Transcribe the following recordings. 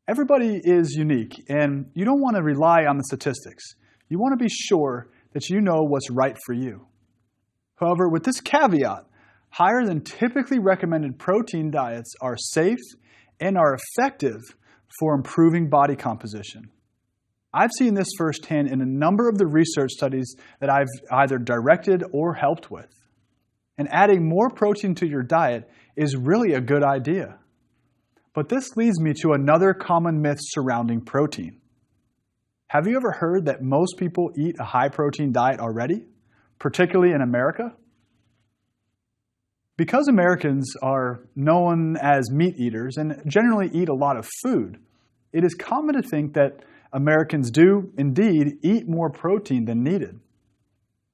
Everybody is unique, and you don't want to rely on the statistics. You want to be sure that you know what's right for you. However, with this caveat, higher than typically recommended protein diets are safe and are effective for improving body composition. I've seen this firsthand in a number of the research studies that I've either directed or helped with. And adding more protein to your diet is really a good idea. But this leads me to another common myth surrounding protein. Have you ever heard that most people eat a high-protein diet already, particularly in America? Because Americans are known as meat eaters and generally eat a lot of food, it is common to think that Americans do indeed eat more protein than needed.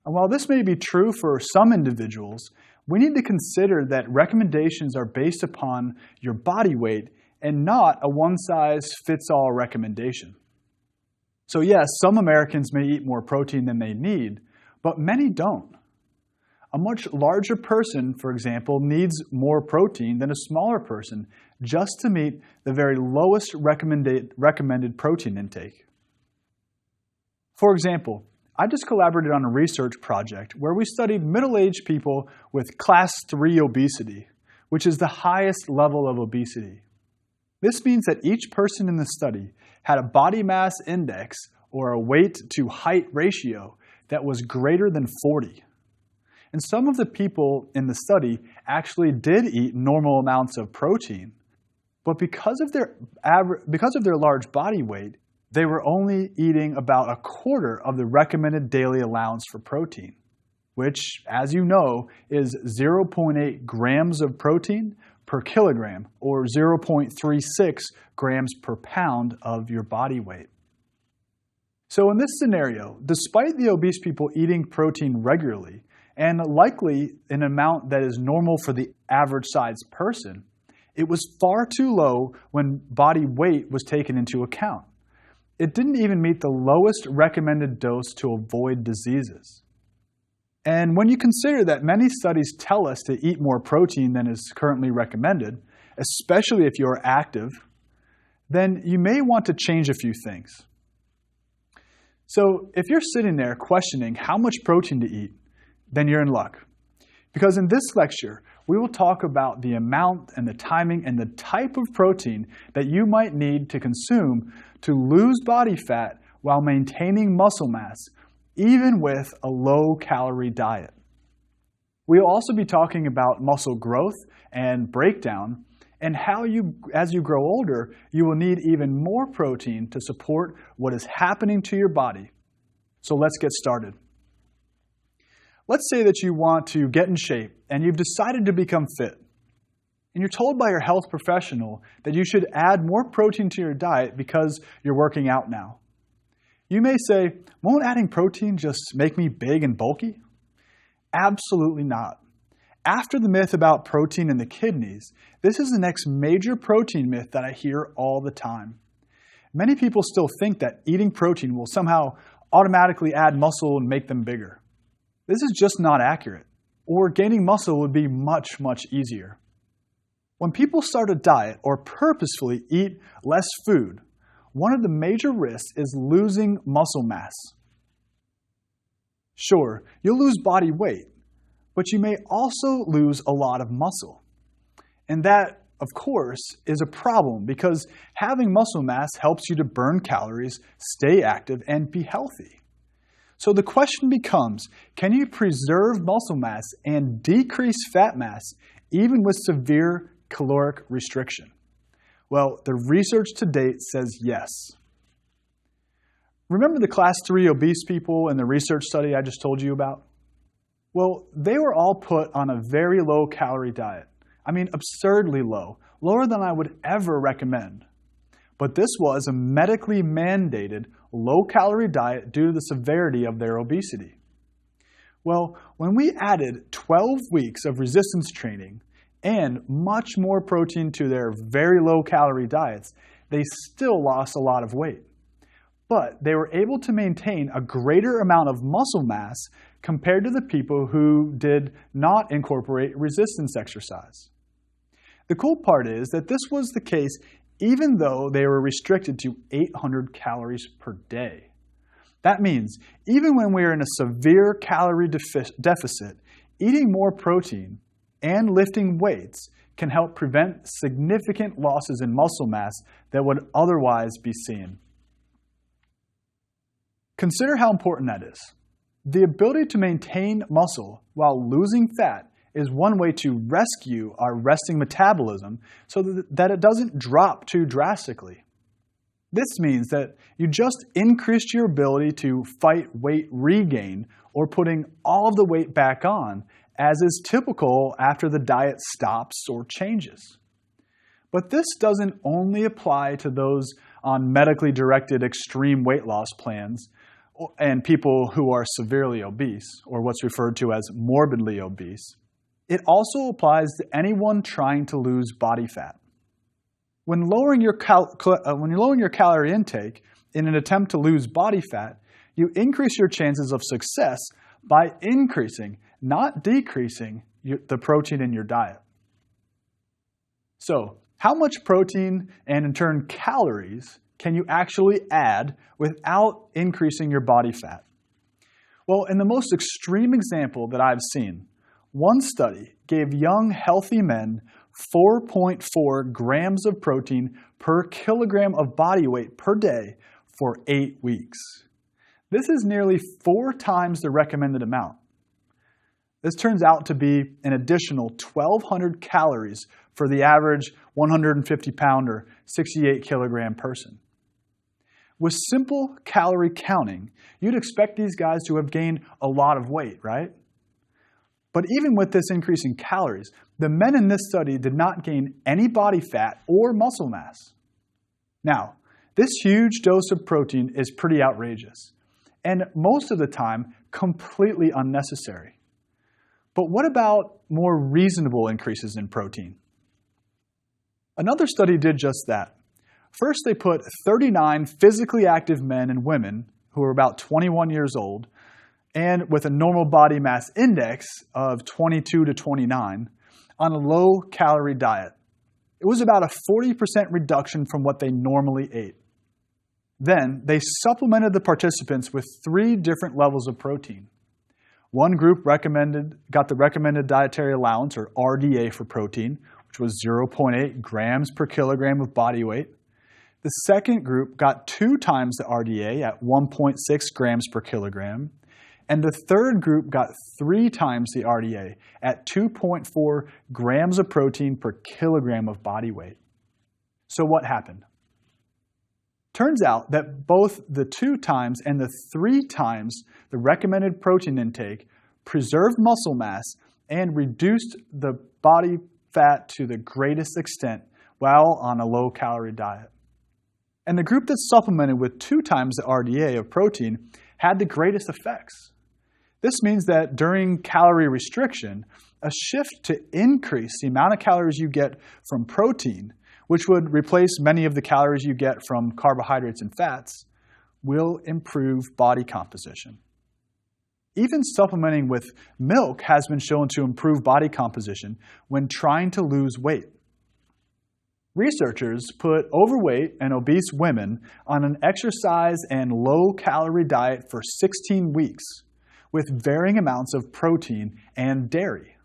And while this may be true for some individuals, we need to consider that recommendations are based upon your body weight and not a one-size-fits-all recommendation. So yes, some Americans may eat more protein than they need, but many don't. A much larger person, for example, needs more protein than a smaller person just to meet the very lowest recommended protein intake. For example, I just collaborated on a research project where we studied middle-aged people with class 3 obesity, which is the highest level of obesity. This means that each person in the study had a body mass index or a weight to height ratio that was greater than 40. And some of the people in the study actually did eat normal amounts of protein, but because of their large body weight, they were only eating about a quarter of the recommended daily allowance for protein, which, as you know, is 0.8 grams of protein per kilogram, or 0.36 grams per pound of your body weight. So in this scenario, despite the obese people eating protein regularly, and likely an amount that is normal for the average-sized person, it was far too low when body weight was taken into account. It didn't even meet the lowest recommended dose to avoid diseases. And when you consider that many studies tell us to eat more protein than is currently recommended, especially if you're active, then you may want to change a few things. So if you're sitting there questioning how much protein to eat, then you're in luck. Because in this lecture, we will talk about the amount and the timing and the type of protein that you might need to consume to lose body fat while maintaining muscle mass, even with a low-calorie diet. We'll also be talking about muscle growth and breakdown, and how as you grow older, you will need even more protein to support what is happening to your body. So let's get started. Let's say that you want to get in shape and you've decided to become fit. And you're told by your health professional that you should add more protein to your diet because you're working out now. You may say, won't adding protein just make me big and bulky? Absolutely not. After the myth about protein in the kidneys, this is the next major protein myth that I hear all the time. Many people still think that eating protein will somehow automatically add muscle and make them bigger. This is just not accurate, or gaining muscle would be much, much easier. When people start a diet or purposefully eat less food, one of the major risks is losing muscle mass. Sure, you'll lose body weight, but you may also lose a lot of muscle. And that, of course, is a problem because having muscle mass helps you to burn calories, stay active, and be healthy. So the question becomes, can you preserve muscle mass and decrease fat mass even with severe caloric restriction? Well, the research to date says yes. Remember the class 3 obese people in the research study I just told you about? Well, they were all put on a very low-calorie diet. I mean, absurdly low, lower than I would ever recommend. But this was a medically mandated low-calorie diet due to the severity of their obesity. Well, when we added 12 weeks of resistance training and much more protein to their very low-calorie diets, they still lost a lot of weight. But they were able to maintain a greater amount of muscle mass compared to the people who did not incorporate resistance exercise. The cool part is that this was the case even though they were restricted to 800 calories per day. That means even when we are in a severe calorie deficit, eating more protein and lifting weights can help prevent significant losses in muscle mass that would otherwise be seen. Consider how important that is. The ability to maintain muscle while losing fat is one way to rescue our resting metabolism so that it doesn't drop too drastically. This means that you just increased your ability to fight weight regain or putting all of the weight back on, as is typical after the diet stops or changes. But this doesn't only apply to those on medically directed extreme weight loss plans and people who are severely obese, or what's referred to as morbidly obese. It also applies to anyone trying to lose body fat. When lowering your calorie intake in an attempt to lose body fat, you increase your chances of success by increasing, not decreasing, the protein in your diet. So, how much protein and in turn calories can you actually add without increasing your body fat? Well, in the most extreme example that I've seen, one study gave young, healthy men 4.4 grams of protein per kilogram of body weight per day for 8 weeks. This is nearly 4 times the recommended amount. This turns out to be an additional 1,200 calories for the average 150-pound or 68-kilogram person. With simple calorie counting, you'd expect these guys to have gained a lot of weight, right? But even with this increase in calories, the men in this study did not gain any body fat or muscle mass. Now, this huge dose of protein is pretty outrageous, and most of the time, completely unnecessary. But what about more reasonable increases in protein? Another study did just that. First, they put 39 physically active men and women who were about 21 years old and with a normal body mass index of 22 to 29 on a low-calorie diet. It was about a 40% reduction from what they normally ate. Then, they supplemented the participants with 3 different levels of protein. One group got the recommended dietary allowance, or RDA, for protein, which was 0.8 grams per kilogram of body weight. The second group got 2 times the RDA at 1.6 grams per kilogram. And the third group got 3 times the RDA at 2.4 grams of protein per kilogram of body weight. So what happened? Turns out that both the 2 times and the 3 times the recommended protein intake preserved muscle mass and reduced the body fat to the greatest extent while on a low-calorie diet. And the group that supplemented with 2 times the RDA of protein had the greatest effects. This means that during calorie restriction, a shift to increase the amount of calories you get from protein, which would replace many of the calories you get from carbohydrates and fats, will improve body composition. Even supplementing with milk has been shown to improve body composition when trying to lose weight. Researchers put overweight and obese women on an exercise and low-calorie diet for 16 weeks with varying amounts of protein and dairy.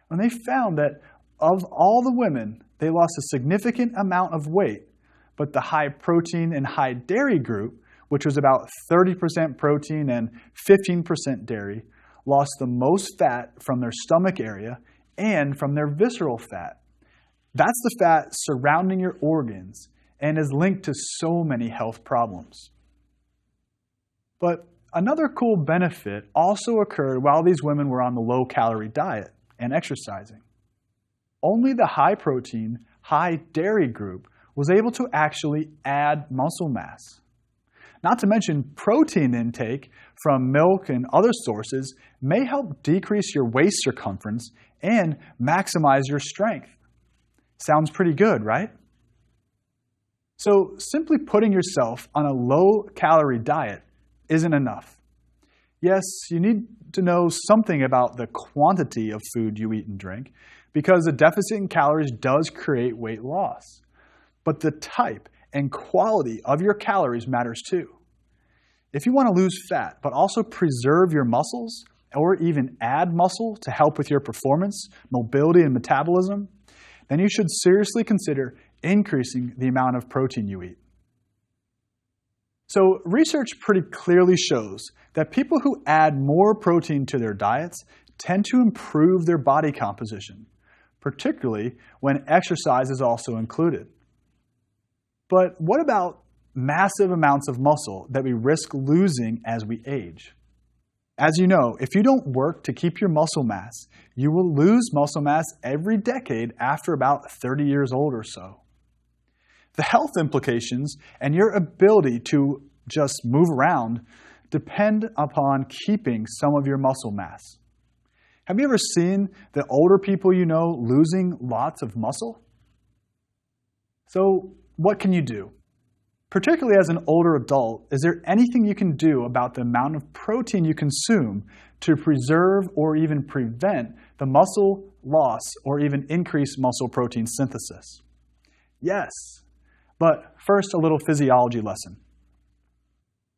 And they found that of all the women, they lost a significant amount of weight, but the high protein and high dairy group, which was about 30% protein and 15% dairy, lost the most fat from their stomach area and from their visceral fat. That's the fat surrounding your organs and is linked to so many health problems. But another cool benefit also occurred while these women were on the low-calorie diet and exercising. Only the high-protein, high-dairy group was able to actually add muscle mass. Not to mention, protein intake from milk and other sources may help decrease your waist circumference and maximize your strength. Sounds pretty good, right? So simply putting yourself on a low-calorie diet isn't enough. Yes, you need to know something about the quantity of food you eat and drink, because a deficit in calories does create weight loss. but the type and quality of your calories matters too. If you want to lose fat, but also preserve your muscles, or even add muscle to help with your performance, mobility, and metabolism, then you should seriously consider increasing the amount of protein you eat. So research pretty clearly shows that people who add more protein to their diets tend to improve their body composition, particularly when exercise is also included. But what about massive amounts of muscle that we risk losing as we age? As you know, if you don't work to keep your muscle mass, you will lose muscle mass every decade after about 30 years old or so. The health implications and your ability to just move around depend upon keeping some of your muscle mass. Have you ever seen the older people you know losing lots of muscle? So what can you do? Particularly as an older adult, is there anything you can do about the amount of protein you consume to preserve or even prevent the muscle loss or even increase muscle protein synthesis? Yes, but first a little physiology lesson.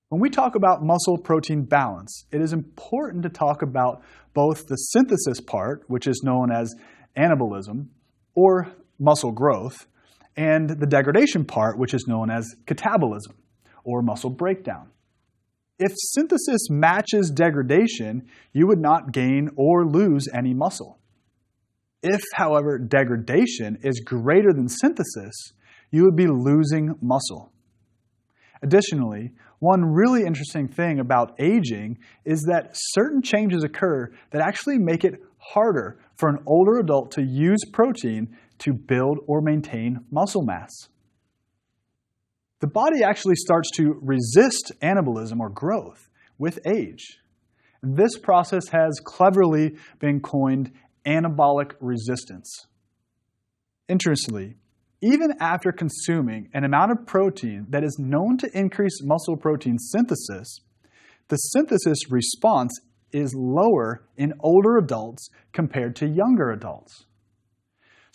When we talk about muscle protein balance, it is important to talk about both the synthesis part, which is known as anabolism or muscle growth, and the degradation part, which is known as catabolism, or muscle breakdown. If synthesis matches degradation, you would not gain or lose any muscle. If, however, degradation is greater than synthesis, you would be losing muscle. Additionally, one really interesting thing about aging is that certain changes occur that actually make it harder for an older adult to use protein to build or maintain muscle mass. The body actually starts to resist anabolism or growth with age. This process has cleverly been coined anabolic resistance. Interestingly, even after consuming an amount of protein that is known to increase muscle protein synthesis, the synthesis response is lower in older adults compared to younger adults.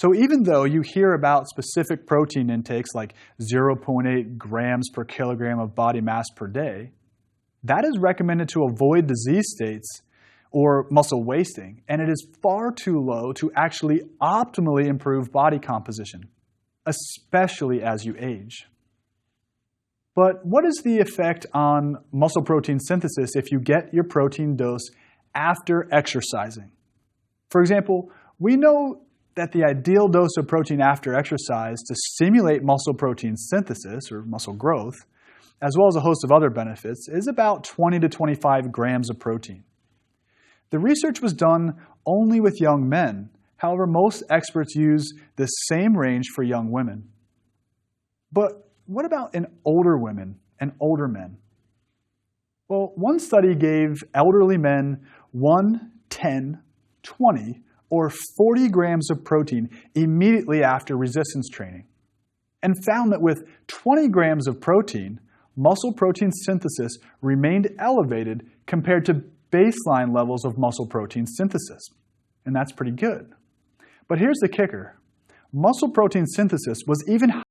So even though you hear about specific protein intakes like 0.8 grams per kilogram of body mass per day, that is recommended to avoid disease states or muscle wasting, and it is far too low to actually optimally improve body composition, especially as you age. But what is the effect on muscle protein synthesis if you get your protein dose after exercising? For example, we know that the ideal dose of protein after exercise to stimulate muscle protein synthesis or muscle growth, as well as a host of other benefits, is about 20 to 25 grams of protein. The research was done only with young men. However, most experts use the same range for young women. But what about in older women and older men? Well, one study gave elderly men 1, 10, 20, or 40 grams of protein immediately after resistance training, and found that with 20 grams of protein, muscle protein synthesis remained elevated compared to baseline levels of muscle protein synthesis. And that's pretty good. But here's the kicker. Muscle protein synthesis was even